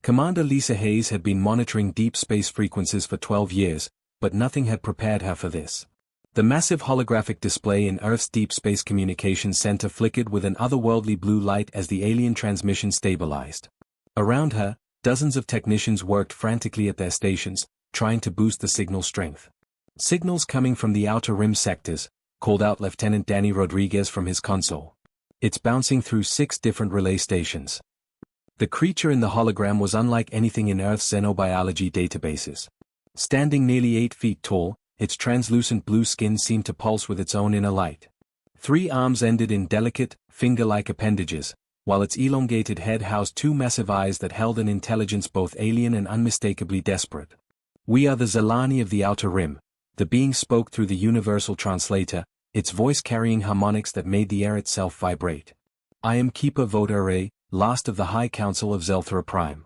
Commander Lisa Hayes had been monitoring deep space frequencies for 12 years, but nothing had prepared her for this. The massive holographic display in Earth's Deep Space Communications Center flickered with an otherworldly blue light as the alien transmission stabilized. Around her, dozens of technicians worked frantically at their stations, trying to boost the signal strength. Signals coming from the outer rim sectors, called out Lieutenant Danny Rodriguez from his console. It's bouncing through 6 different relay stations. The creature in the hologram was unlike anything in Earth's xenobiology databases. Standing nearly 8 feet tall, its translucent blue skin seemed to pulse with its own inner light. 3 arms ended in delicate, finger-like appendages, while its elongated head housed 2 massive eyes that held an intelligence both alien and unmistakably desperate. "We are the Zalani of the Outer Rim," the being spoke through the universal translator, its voice carrying harmonics that made the air itself vibrate. "I am Keeper Voda, last of the High Council of Zelthra Prime."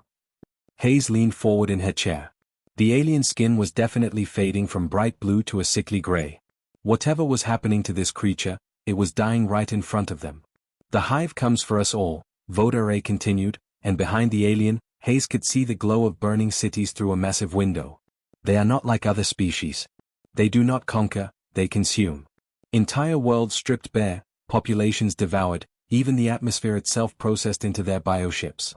Hayes leaned forward in her chair. The alien skin was definitely fading from bright blue to a sickly gray. Whatever was happening to this creature, it was dying right in front of them. "The hive comes for us all," Voda continued, and behind the alien, Hayes could see the glow of burning cities through a massive window. "They are not like other species. They do not conquer, they consume. Entire worlds stripped bare, populations devoured, even the atmosphere itself processed into their bioships."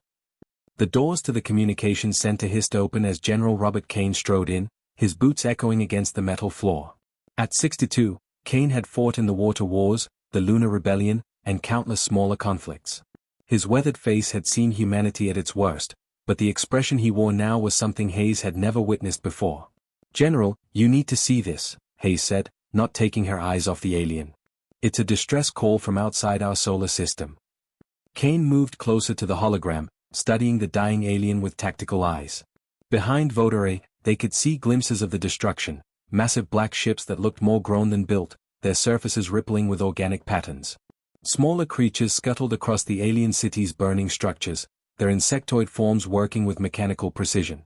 The doors to the communications center hissed open as General Robert Kane strode in, his boots echoing against the metal floor. At 62, Kane had fought in the Water Wars, the Lunar Rebellion, and countless smaller conflicts. His weathered face had seen humanity at its worst, but the expression he wore now was something Hayes had never witnessed before. "General, you need to see this," Hayes said, not taking her eyes off the alien. "It's a distress call from outside our solar system." Kane moved closer to the hologram, studying the dying alien with tactical eyes. Behind Voda, they could see glimpses of the destruction, massive black ships that looked more grown than built, their surfaces rippling with organic patterns. Smaller creatures scuttled across the alien city's burning structures, their insectoid forms working with mechanical precision.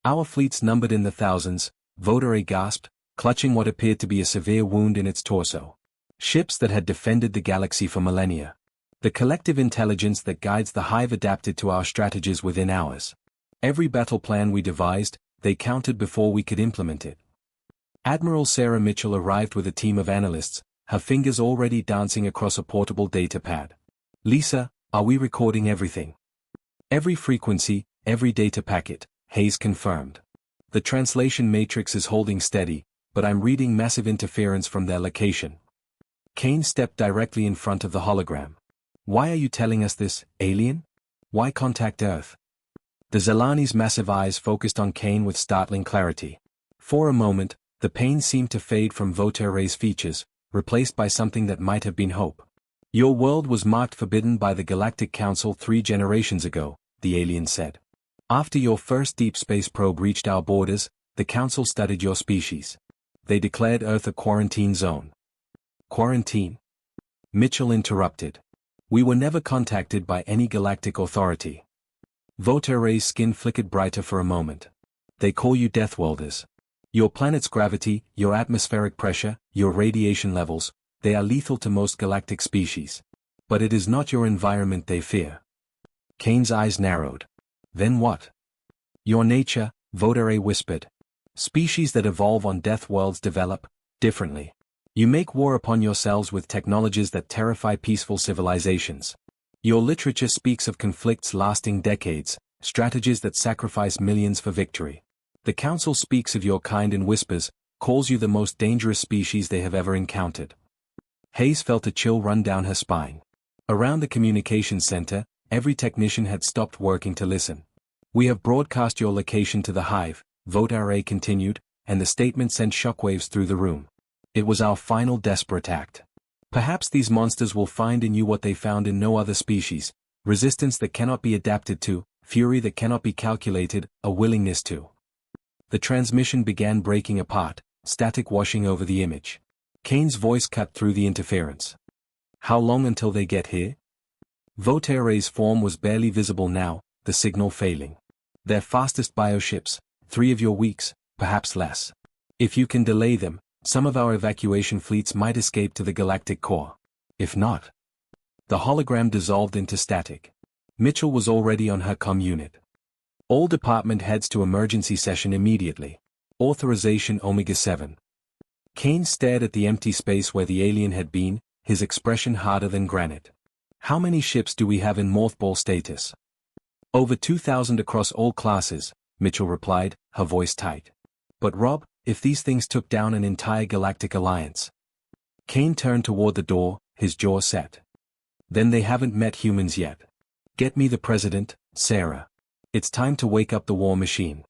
"Our fleets numbered in the thousands," Voda gasped, clutching what appeared to be a severe wound in its torso. "Ships that had defended the galaxy for millennia. The collective intelligence that guides the hive adapted to our strategies within hours. Every battle plan we devised, they counted before we could implement it." Admiral Sarah Mitchell arrived with a team of analysts, her fingers already dancing across a portable data pad. "Lisa, are we recording everything?" "Every frequency, every data packet," Hayes confirmed. "The translation matrix is holding steady, but I'm reading massive interference from their location." Kane stepped directly in front of the hologram. "Why are you telling us this, alien? Why contact Earth?" The Zalani's massive eyes focused on Kane with startling clarity. For a moment, the pain seemed to fade from Voda's features, replaced by something that might have been hope. "Your world was marked forbidden by the Galactic Council 3 generations ago," the alien said. "After your first deep space probe reached our borders, the Council studied your species. They declared Earth a quarantine zone." "Quarantine?" Mitchell interrupted. "We were never contacted by any galactic authority." Voda's skin flickered brighter for a moment. "They call you Deathworlders. Your planet's gravity, your atmospheric pressure, your radiation levels, they are lethal to most galactic species. But it is not your environment they fear." Kane's eyes narrowed. "Then what?" "Your nature," Voda whispered. "Species that evolve on death worlds develop differently. You make war upon yourselves with technologies that terrify peaceful civilizations. Your literature speaks of conflicts lasting decades, strategies that sacrifice millions for victory. The Council speaks of your kind in whispers, calls you the most dangerous species they have ever encountered." Hayes felt a chill run down her spine. Around the communications center, every technician had stopped working to listen. "We have broadcast your location to the hive," Voda continued, and the statement sent shockwaves through the room. "It was our final desperate act. Perhaps these monsters will find in you what they found in no other species, resistance that cannot be adapted to, fury that cannot be calculated, a willingness to." The transmission began breaking apart, static washing over the image. Kane's voice cut through the interference. "How long until they get here?" Voda's form was barely visible now, the signal failing. "Their fastest bioships, 3 of your weeks, perhaps less. If you can delay them, some of our evacuation fleets might escape to the galactic core. If not..." The hologram dissolved into static. Mitchell was already on her comm unit. All department heads to emergency session immediately. Authorization Omega-7. Kane stared at the empty space where the alien had been, his expression harder than granite. How many ships do we have in mothball status? Over 2,000 across all classes, Mitchell replied, her voice tight. But Rob, if these things took down an entire galactic alliance? Kane turned toward the door, his jaw set. Then they haven't met humans yet. Get me the president, Sarah. It's time to wake up the war machine.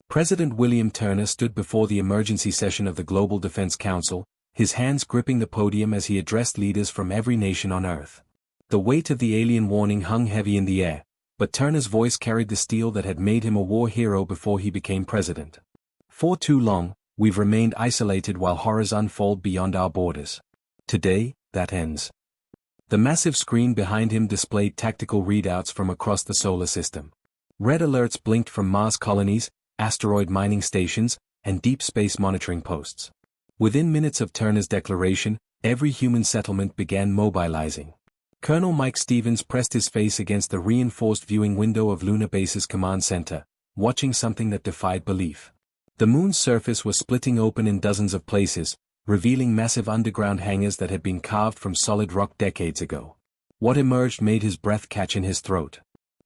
President William Turner stood before the emergency session of the Global Defense Council, his hands gripping the podium as he addressed leaders from every nation on Earth. The weight of the alien warning hung heavy in the air, but Turner's voice carried the steel that had made him a war hero before he became president. For too long, we've remained isolated while horrors unfold beyond our borders. Today, that ends. The massive screen behind him displayed tactical readouts from across the solar system. Red alerts blinked from Mars colonies, asteroid mining stations, and deep space monitoring posts. Within minutes of Turner's declaration, every human settlement began mobilizing. Colonel Mike Stevens pressed his face against the reinforced viewing window of Lunar Base's command center, watching something that defied belief. The moon's surface was splitting open in dozens of places, revealing massive underground hangars that had been carved from solid rock decades ago. What emerged made his breath catch in his throat.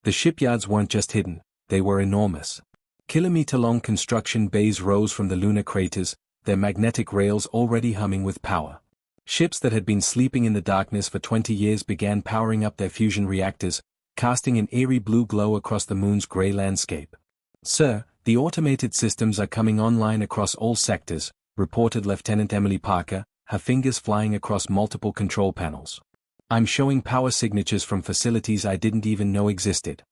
The shipyards weren't just hidden, they were enormous. Kilometer-long construction bays rose from the lunar craters, their magnetic rails already humming with power. Ships that had been sleeping in the darkness for 20 years began powering up their fusion reactors, casting an eerie blue glow across the moon's gray landscape. "Sir, the automated systems are coming online across all sectors," reported Lieutenant Emily Parker, her fingers flying across multiple control panels. "I'm showing power signatures from facilities I didn't even know existed."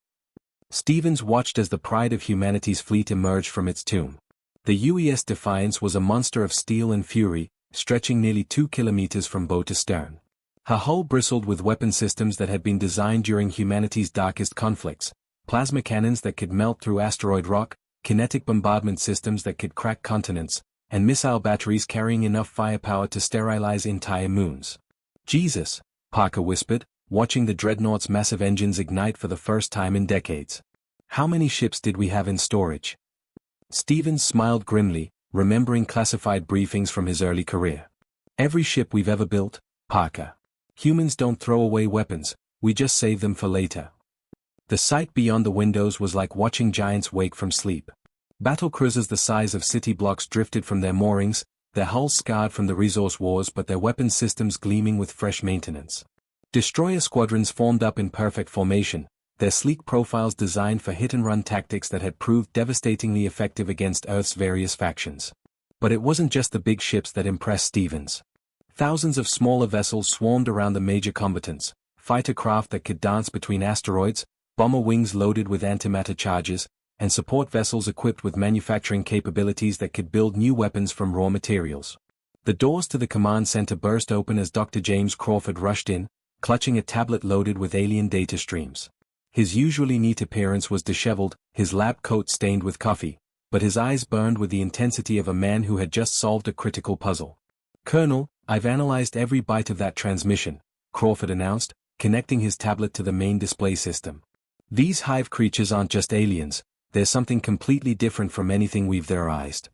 Stevens watched as the pride of humanity's fleet emerged from its tomb. The UES Defiance was a monster of steel and fury, stretching nearly 2 kilometers from bow to stern. Her hull bristled with weapon systems that had been designed during humanity's darkest conflicts, plasma cannons that could melt through asteroid rock, kinetic bombardment systems that could crack continents, and missile batteries carrying enough firepower to sterilize entire moons. "Jesus," Parker whispered, watching the dreadnought's massive engines ignite for the first time in decades. "How many ships did we have in storage?" Stevens smiled grimly, remembering classified briefings from his early career. "Every ship we've ever built, Parker. Humans don't throw away weapons, we just save them for later." The sight beyond the windows was like watching giants wake from sleep. Battlecruisers the size of city blocks drifted from their moorings, their hulls scarred from the resource wars but their weapons systems gleaming with fresh maintenance. Destroyer squadrons formed up in perfect formation, their sleek profiles designed for hit-and-run tactics that had proved devastatingly effective against Earth's various factions. But it wasn't just the big ships that impressed Stevens. Thousands of smaller vessels swarmed around the major combatants, fighter craft that could dance between asteroids, bomber wings loaded with antimatter charges, and support vessels equipped with manufacturing capabilities that could build new weapons from raw materials. The doors to the command center burst open as Dr. James Crawford rushed in, clutching a tablet loaded with alien data streams. His usually neat appearance was disheveled, his lab coat stained with coffee, but his eyes burned with the intensity of a man who had just solved a critical puzzle. "Colonel, I've analyzed every byte of that transmission," Crawford announced, connecting his tablet to the main display system. "These hive creatures aren't just aliens, they're something completely different from anything we've theorized."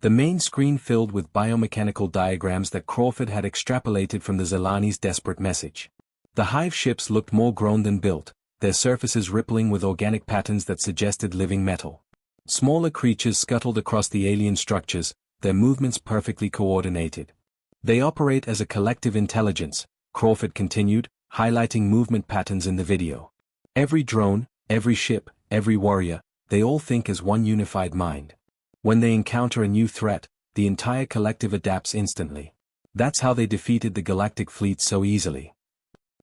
The main screen filled with biomechanical diagrams that Crawford had extrapolated from the Zelani's desperate message. The hive ships looked more grown than built, their surfaces rippling with organic patterns that suggested living metal. Smaller creatures scuttled across the alien structures, their movements perfectly coordinated. "They operate as a collective intelligence," Crawford continued, highlighting movement patterns in the video. "Every drone, every ship, every warrior, they all think as one unified mind. When they encounter a new threat, the entire collective adapts instantly. That's how they defeated the galactic fleet so easily."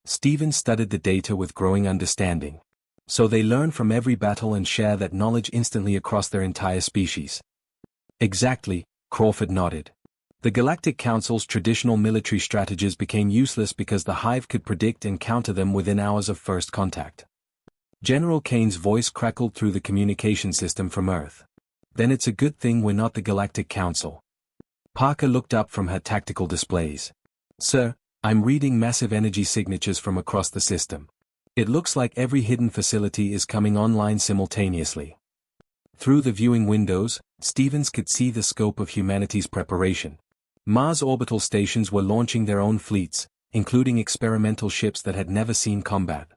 Stevens studied the data with growing understanding. "So they learn from every battle and share that knowledge instantly across their entire species." "Exactly," Crawford nodded. "The Galactic Council's traditional military strategies became useless because the Hive could predict and counter them within hours of first contact." General Kane's voice crackled through the communication system from Earth. "Then it's a good thing we're not the Galactic Council." Parker looked up from her tactical displays. "Sir, I'm reading massive energy signatures from across the system. It looks like every hidden facility is coming online simultaneously. Through the viewing windows, Stevens could see the scope of humanity's preparation. Mars orbital stations were launching their own fleets, including experimental ships that had never seen combat.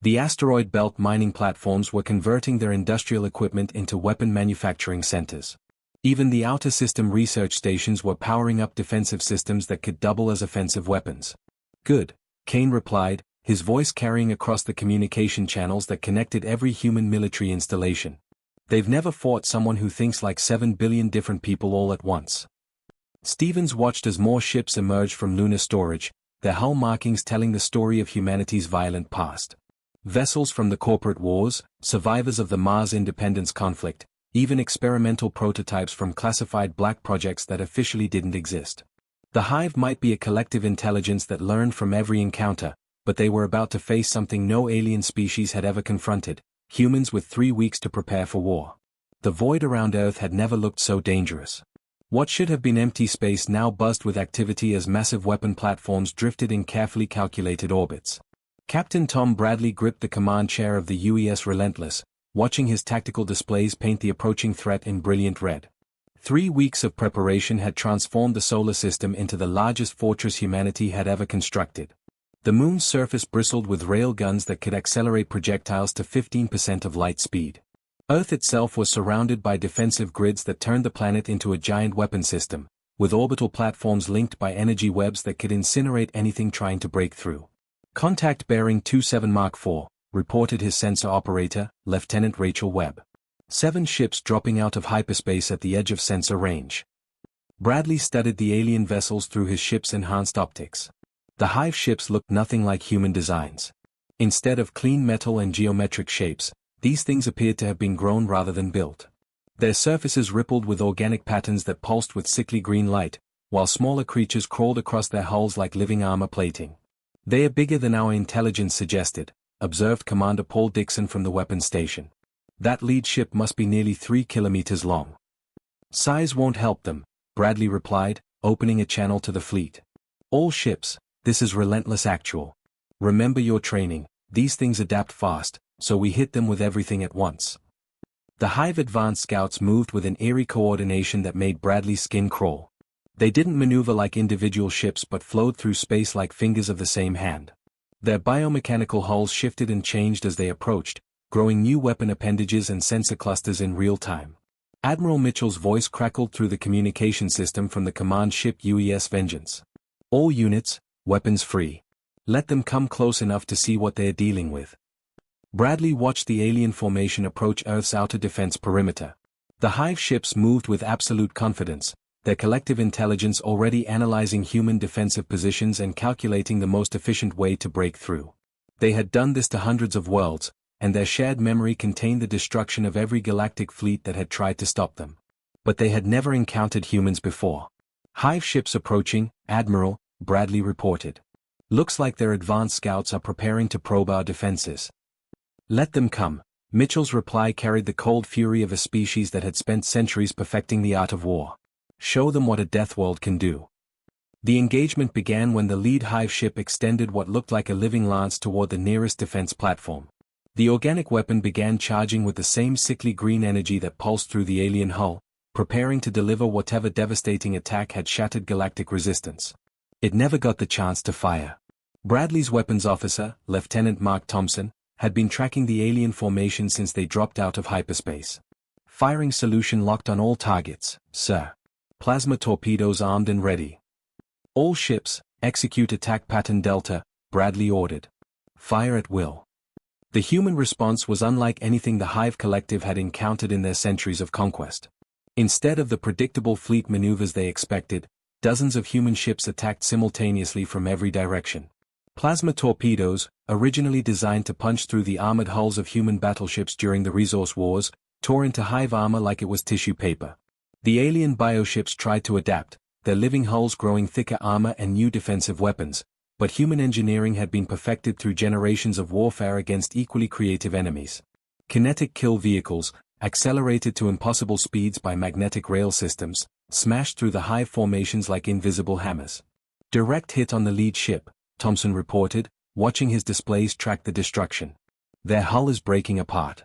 The asteroid belt mining platforms were converting their industrial equipment into weapon manufacturing centers. Even the outer system research stations were powering up defensive systems that could double as offensive weapons. Good, Kane replied, his voice carrying across the communication channels that connected every human military installation. They've never fought someone who thinks like 7 billion different people all at once. Stevens watched as more ships emerged from lunar storage, their hull markings telling the story of humanity's violent past. Vessels from the corporate wars, survivors of the Mars independence conflict, even experimental prototypes from classified black projects that officially didn't exist. The Hive might be a collective intelligence that learned from every encounter, but they were about to face something no alien species had ever confronted, humans with 3 weeks to prepare for war. The void around Earth had never looked so dangerous. What should have been empty space now buzzed with activity as massive weapon platforms drifted in carefully calculated orbits. Captain Tom Bradley gripped the command chair of the UES Relentless, watching his tactical displays paint the approaching threat in brilliant red. 3 weeks of preparation had transformed the solar system into the largest fortress humanity had ever constructed. The moon's surface bristled with rail guns that could accelerate projectiles to 15% of light speed. Earth itself was surrounded by defensive grids that turned the planet into a giant weapon system, with orbital platforms linked by energy webs that could incinerate anything trying to break through. Contact bearing 27 Mark IV, reported his sensor operator, Lieutenant Rachel Webb. 7 ships dropping out of hyperspace at the edge of sensor range. Bradley studied the alien vessels through his ship's enhanced optics. The Hive ships looked nothing like human designs. Instead of clean metal and geometric shapes, these things appeared to have been grown rather than built. Their surfaces rippled with organic patterns that pulsed with sickly green light, while smaller creatures crawled across their hulls like living armor plating. "They are bigger than our intelligence suggested," observed Commander Paul Dixon from the weapons station. "That lead ship must be nearly 3 kilometers long." "Size won't help them," Bradley replied, opening a channel to the fleet. "All ships, this is Relentless Actual. Remember your training, these things adapt fast, so we hit them with everything at once." The Hive advanced scouts moved with an eerie coordination that made Bradley's skin crawl. They didn't maneuver like individual ships but flowed through space like fingers of the same hand. Their biomechanical hulls shifted and changed as they approached, growing new weapon appendages and sensor clusters in real time. Admiral Mitchell's voice crackled through the communication system from the command ship UES Vengeance. "All units, weapons free. Let them come close enough to see what they're dealing with." Bradley watched the alien formation approach Earth's outer defense perimeter. The Hive ships moved with absolute confidence, their collective intelligence already analyzing human defensive positions and calculating the most efficient way to break through. They had done this to hundreds of worlds, and their shared memory contained the destruction of every galactic fleet that had tried to stop them. But they had never encountered humans before. "Hive ships approaching, Admiral," Bradley reported. "Looks like their advanced scouts are preparing to probe our defenses." "Let them come." Mitchell's reply carried the cold fury of a species that had spent centuries perfecting the art of war. "Show them what a death world can do." The engagement began when the lead Hive ship extended what looked like a living lance toward the nearest defense platform. The organic weapon began charging with the same sickly green energy that pulsed through the alien hull, preparing to deliver whatever devastating attack had shattered galactic resistance. It never got the chance to fire. Bradley's weapons officer, Lieutenant Mark Thompson, had been tracking the alien formation since they dropped out of hyperspace. "Firing solution locked on all targets, sir. Plasma torpedoes armed and ready." "All ships, execute attack pattern Delta," Bradley ordered. "Fire at will." The human response was unlike anything the Hive Collective had encountered in their centuries of conquest. Instead of the predictable fleet maneuvers they expected, dozens of human ships attacked simultaneously from every direction. Plasma torpedoes, originally designed to punch through the armored hulls of human battleships during the resource wars, tore into Hive armor like it was tissue paper. The alien bioships tried to adapt, their living hulls growing thicker armor and new defensive weapons, but human engineering had been perfected through generations of warfare against equally creative enemies. Kinetic kill vehicles, accelerated to impossible speeds by magnetic rail systems, smashed through the Hive formations like invisible hammers. "Direct hit on the lead ship," Thompson reported, watching his displays track the destruction. Their hull is breaking apart.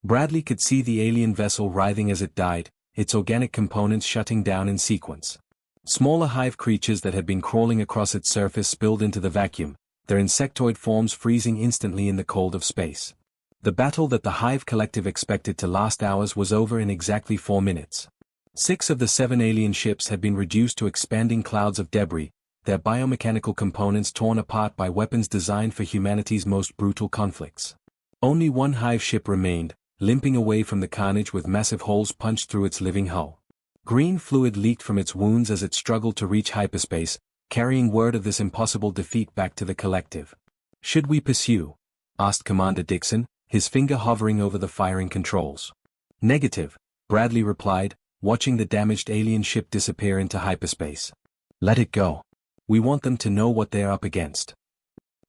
Bradley could see the alien vessel writhing as it died, its organic components shutting down in sequence. Smaller hive creatures that had been crawling across its surface spilled into the vacuum, their insectoid forms freezing instantly in the cold of space. The battle that the hive collective expected to last hours was over in exactly 4 minutes. 6 of the 7 alien ships had been reduced to expanding clouds of debris, their biomechanical components torn apart by weapons designed for humanity's most brutal conflicts. Only one hive ship remained, limping away from the carnage with massive holes punched through its living hull. Green fluid leaked from its wounds as it struggled to reach hyperspace, carrying word of this impossible defeat back to the collective. "Should we pursue?" asked Commander Dixon, his finger hovering over the firing controls. "Negative," Bradley replied, watching the damaged alien ship disappear into hyperspace. "Let it go. We want them to know what they're up against."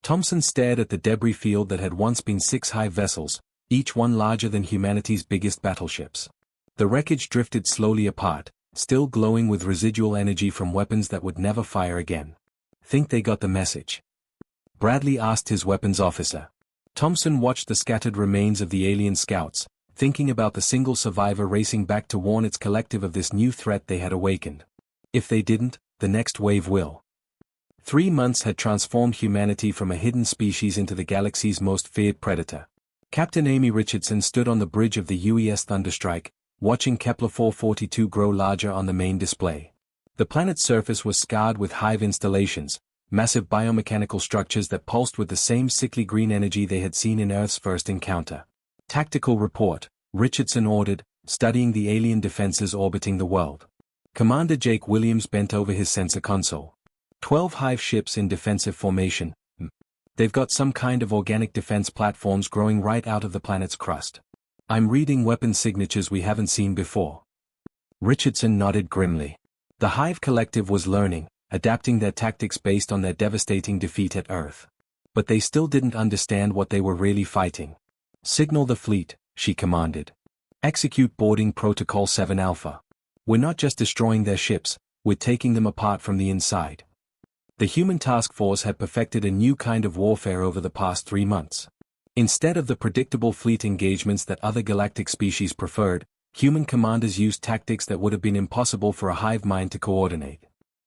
Thompson stared at the debris field that had once been 6 hive vessels, each one larger than humanity's biggest battleships. The wreckage drifted slowly apart, still glowing with residual energy from weapons that would never fire again. "Think they got the message?" Bradley asked his weapons officer. Thompson watched the scattered remains of the alien scouts, thinking about the single survivor racing back to warn its collective of this new threat they had awakened. If they didn't, the next wave will. 3 months had transformed humanity from a hidden species into the galaxy's most feared predator. Captain Amy Richardson stood on the bridge of the UES Thunderstrike, watching Kepler 442 grow larger on the main display. The planet's surface was scarred with hive installations, massive biomechanical structures that pulsed with the same sickly green energy they had seen in Earth's first encounter. "Tactical report," Richardson ordered, studying the alien defenses orbiting the world. Commander Jake Williams bent over his sensor console. 12 hive ships in defensive formation. They've got some kind of organic defense platforms growing right out of the planet's crust. I'm reading weapon signatures we haven't seen before. Richardson nodded grimly. The hive collective was learning, adapting their tactics based on their devastating defeat at Earth. But they still didn't understand what they were really fighting. "Signal the fleet," she commanded. "Execute boarding protocol 7 Alpha. We're not just destroying their ships, we're taking them apart from the inside." The human task force had perfected a new kind of warfare over the past 3 months. Instead of the predictable fleet engagements that other galactic species preferred, human commanders used tactics that would have been impossible for a hive mind to coordinate.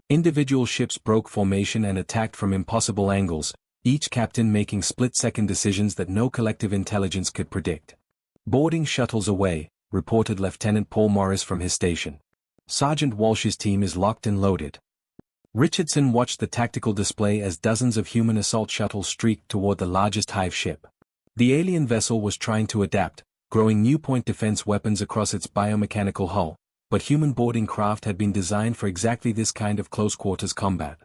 Individual ships broke formation and attacked from impossible angles, each captain making split-second decisions that no collective intelligence could predict. "Boarding shuttles away," reported Lieutenant Paul Morris from his station. "Sergeant Walsh's team is locked and loaded." Richardson watched the tactical display as dozens of human assault shuttles streaked toward the largest hive ship. The alien vessel was trying to adapt, growing new point defense weapons across its biomechanical hull, but human boarding craft had been designed for exactly this kind of close-quarters combat.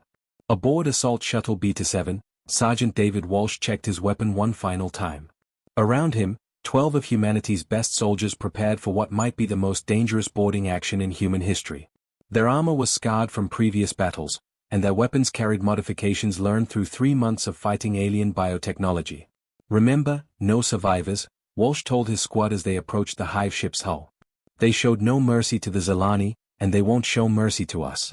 Aboard Assault Shuttle Beta 7, Sergeant David Walsh checked his weapon one final time. Around him, 12 of humanity's best soldiers prepared for what might be the most dangerous boarding action in human history. Their armor was scarred from previous battles, and their weapons carried modifications learned through 3 months of fighting alien biotechnology. "Remember, no survivors," Walsh told his squad as they approached the hive ship's hull. "They showed no mercy to the Zilani, and they won't show mercy to us."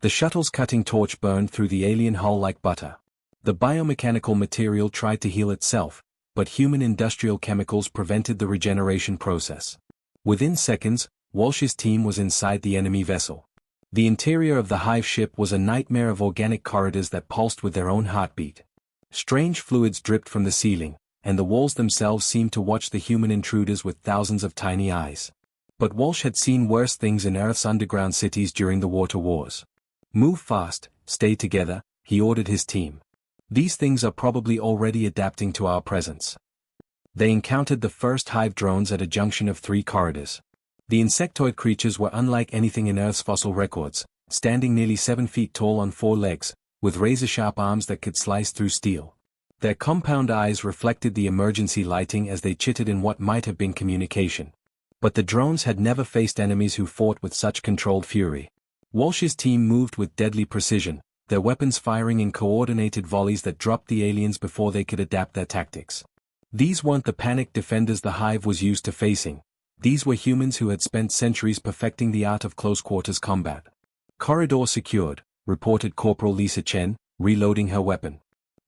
The shuttle's cutting torch burned through the alien hull like butter. The biomechanical material tried to heal itself, but human industrial chemicals prevented the regeneration process. Within seconds, Walsh's team was inside the enemy vessel. The interior of the hive ship was a nightmare of organic corridors that pulsed with their own heartbeat. Strange fluids dripped from the ceiling, and the walls themselves seemed to watch the human intruders with thousands of tiny eyes. But Walsh had seen worse things in Earth's underground cities during the water wars. "Move fast, stay together," he ordered his team. "These things are probably already adapting to our presence." They encountered the first hive drones at a junction of 3 corridors. The insectoid creatures were unlike anything in Earth's fossil records, standing nearly 7 feet tall on 4 legs, with razor-sharp arms that could slice through steel. Their compound eyes reflected the emergency lighting as they chittered in what might have been communication. But the drones had never faced enemies who fought with such controlled fury. Walsh's team moved with deadly precision, their weapons firing in coordinated volleys that dropped the aliens before they could adapt their tactics. These weren't the panicked defenders the hive was used to facing. These were humans who had spent centuries perfecting the art of close-quarters combat. "Corridor secured," reported Corporal Lisa Chen, reloading her weapon.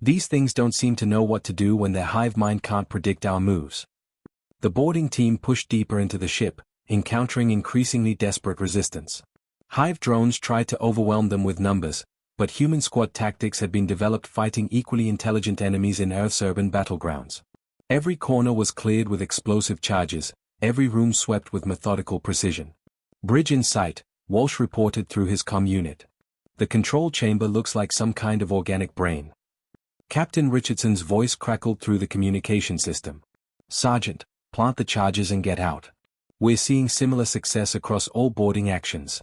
These things don't seem to know what to do when their hive mind can't predict our moves. The boarding team pushed deeper into the ship, encountering increasingly desperate resistance. Hive drones tried to overwhelm them with numbers, but human squad tactics had been developed fighting equally intelligent enemies in Earth's urban battlegrounds. Every corner was cleared with explosive charges, every room swept with methodical precision. Bridge in sight, Walsh reported through his comm unit. The control chamber looks like some kind of organic brain. Captain Richardson's voice crackled through the communication system. Sergeant, plant the charges and get out. We're seeing similar success across all boarding actions.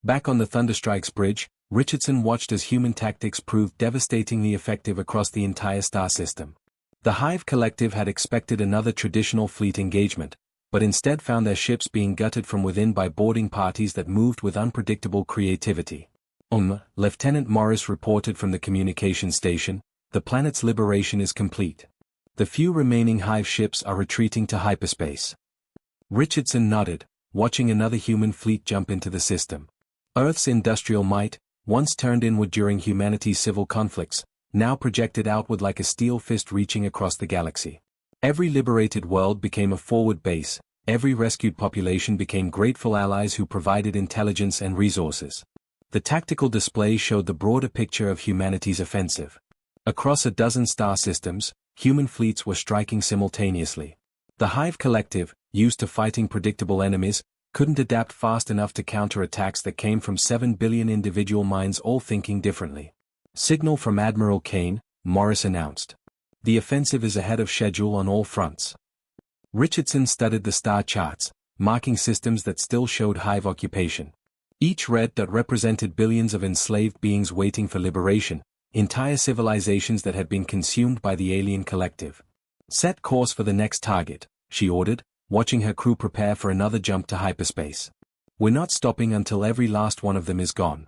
Back on the Thunderstrike's bridge, Richardson watched as human tactics proved devastatingly effective across the entire star system. The Hive Collective had expected another traditional fleet engagement, but instead found their ships being gutted from within by boarding parties that moved with unpredictable creativity. Lieutenant Morris reported from the communication station, the planet's liberation is complete. The few remaining Hive ships are retreating to hyperspace. Richardson nodded, watching another human fleet jump into the system. Earth's industrial might, once turned inward during humanity's civil conflicts, now projected outward like a steel fist reaching across the galaxy. Every liberated world became a forward base, every rescued population became grateful allies who provided intelligence and resources. The tactical display showed the broader picture of humanity's offensive. Across a dozen star systems, human fleets were striking simultaneously. The Hive Collective, used to fighting predictable enemies, couldn't adapt fast enough to counter attacks that came from 7 billion individual minds all thinking differently. Signal from Admiral Kane, Morris announced. The offensive is ahead of schedule on all fronts. Richardson studied the star charts, marking systems that still showed Hive occupation. Each red dot represented billions of enslaved beings waiting for liberation, entire civilizations that had been consumed by the alien collective. Set course for the next target, she ordered, watching her crew prepare for another jump to hyperspace. We're not stopping until every last one of them is gone.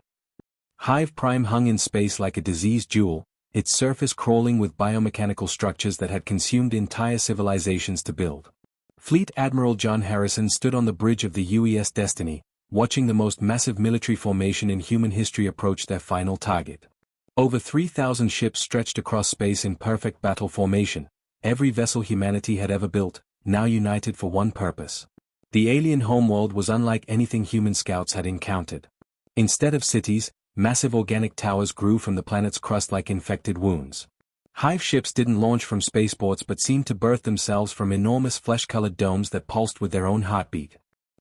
Hive Prime hung in space like a diseased jewel, its surface crawling with biomechanical structures that had consumed entire civilizations to build. Fleet Admiral John Harrison stood on the bridge of the UES Destiny, watching the most massive military formation in human history approach their final target. Over 3,000 ships stretched across space in perfect battle formation, every vessel humanity had ever built, now united for one purpose. The alien homeworld was unlike anything human scouts had encountered. Instead of cities, massive organic towers grew from the planet's crust like infected wounds. Hive ships didn't launch from spaceports but seemed to birth themselves from enormous flesh-colored domes that pulsed with their own heartbeat.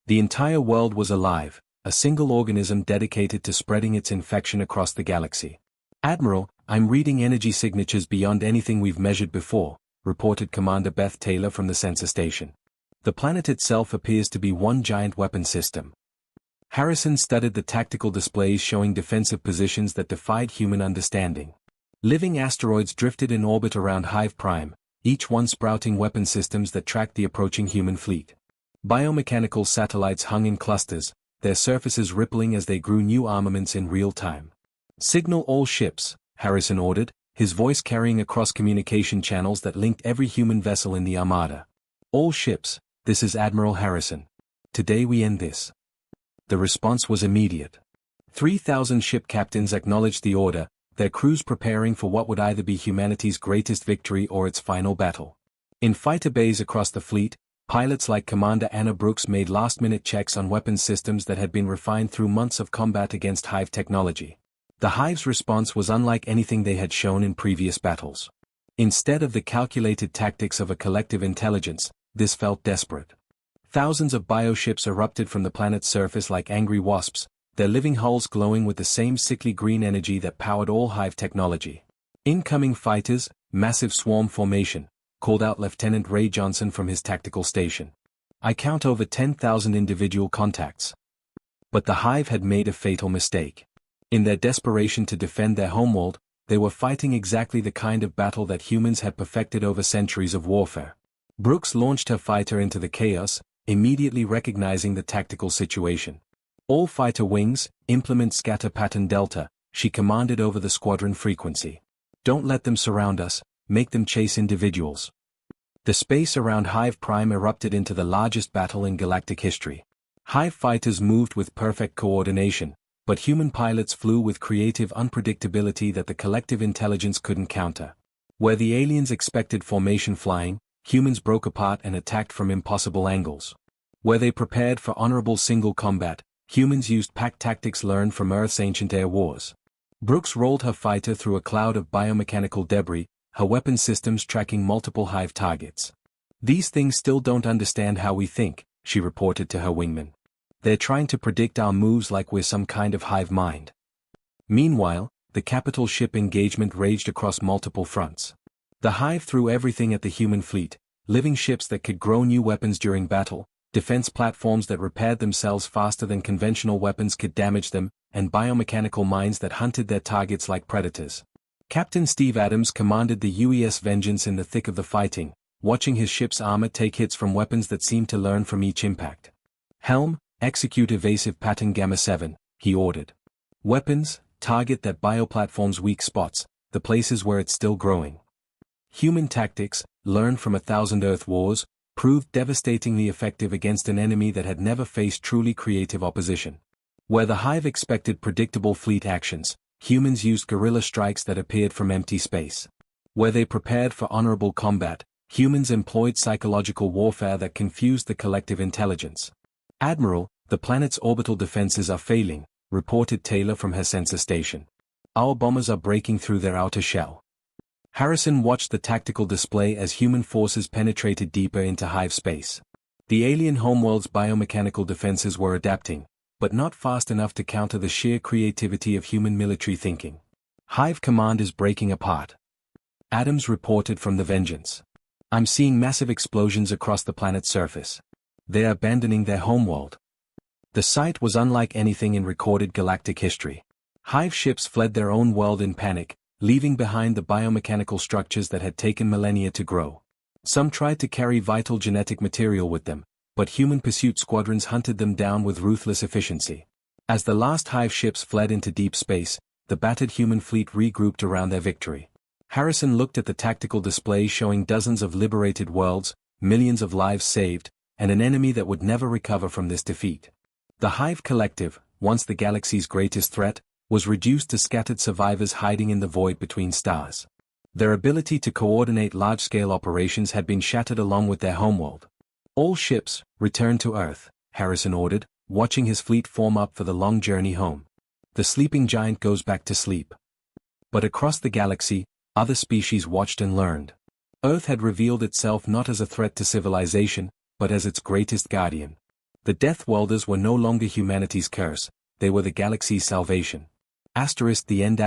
The entire world was alive, a single organism dedicated to spreading its infection across the galaxy. Admiral, I'm reading energy signatures beyond anything we've measured before, reported Commander Beth Taylor from the sensor station. The planet itself appears to be one giant weapon system. Harrison studied the tactical displays showing defensive positions that defied human understanding. Living asteroids drifted in orbit around Hive Prime, each one sprouting weapon systems that tracked the approaching human fleet. Biomechanical satellites hung in clusters, their surfaces rippling as they grew new armaments in real time. Signal all ships, Harrison ordered, his voice carrying across communication channels that linked every human vessel in the Armada. All ships, this is Admiral Harrison. Today we end this. The response was immediate. 3,000 ship captains acknowledged the order, their crews preparing for what would either be humanity's greatest victory or its final battle. In fighter bays across the fleet, pilots like Commander Anna Brooks made last-minute checks on weapons systems that had been refined through months of combat against Hive technology. The Hive's response was unlike anything they had shown in previous battles. Instead of the calculated tactics of a collective intelligence, this felt desperate. Thousands of bioships erupted from the planet's surface like angry wasps, their living hulls glowing with the same sickly green energy that powered all Hive technology. Incoming fighters, massive swarm formation, called out Lieutenant Ray Johnson from his tactical station. I count over 10,000 individual contacts. But the Hive had made a fatal mistake. In their desperation to defend their homeworld, they were fighting exactly the kind of battle that humans had perfected over centuries of warfare. Brooks launched her fighter into the chaos, immediately recognizing the tactical situation. All fighter wings, implement scatter pattern Delta, she commanded over the squadron frequency. Don't let them surround us, make them chase individuals. The space around Hive Prime erupted into the largest battle in galactic history. Hive fighters moved with perfect coordination, but human pilots flew with creative unpredictability that the collective intelligence couldn't counter. Where the aliens expected formation flying, humans broke apart and attacked from impossible angles. Where they prepared for honorable single combat, humans used pack tactics learned from Earth's ancient air wars. Brooks rolled her fighter through a cloud of biomechanical debris, her weapon systems tracking multiple hive targets. "These things still don't understand how we think," she reported to her wingman. "They're trying to predict our moves like we're some kind of hive mind." Meanwhile, the capital ship engagement raged across multiple fronts. The hive threw everything at the human fleet: living ships that could grow new weapons during battle, defense platforms that repaired themselves faster than conventional weapons could damage them, and biomechanical mines that hunted their targets like predators. Captain Steve Adams commanded the UES Vengeance in the thick of the fighting, watching his ship's armor take hits from weapons that seemed to learn from each impact. "Helm, execute evasive pattern Gamma 7, he ordered. "Weapons, target that bioplatform's weak spots, the places where it's still growing." Human tactics, learned from 1,000 Earth wars, proved devastatingly effective against an enemy that had never faced truly creative opposition. Where the hive expected predictable fleet actions, humans used guerrilla strikes that appeared from empty space. Where they prepared for honorable combat, humans employed psychological warfare that confused the collective intelligence. "Admiral, the planet's orbital defenses are failing," reported Taylor from her sensor station. "Our bombers are breaking through their outer shell." Harrison watched the tactical display as human forces penetrated deeper into hive space. The alien homeworld's biomechanical defenses were adapting, but not fast enough to counter the sheer creativity of human military thinking. "Hive command is breaking apart," Adams reported from the Vengeance. "I'm seeing massive explosions across the planet's surface. They're abandoning their homeworld." The sight was unlike anything in recorded galactic history. Hive ships fled their own world in panic, leaving behind the biomechanical structures that had taken millennia to grow. Some tried to carry vital genetic material with them, but human pursuit squadrons hunted them down with ruthless efficiency. As the last hive ships fled into deep space, the battered human fleet regrouped around their victory. Harrison looked at the tactical display showing dozens of liberated worlds, millions of lives saved, and an enemy that would never recover from this defeat. The Hive Collective, once the galaxy's greatest threat, was reduced to scattered survivors hiding in the void between stars. Their ability to coordinate large-scale operations had been shattered along with their homeworld. "All ships, return to Earth," Harrison ordered, watching his fleet form up for the long journey home. The sleeping giant goes back to sleep. But across the galaxy, other species watched and learned. Earth had revealed itself not as a threat to civilization, but as its greatest guardian. The Deathworlders were no longer humanity's curse, they were the galaxy's salvation. *The end*.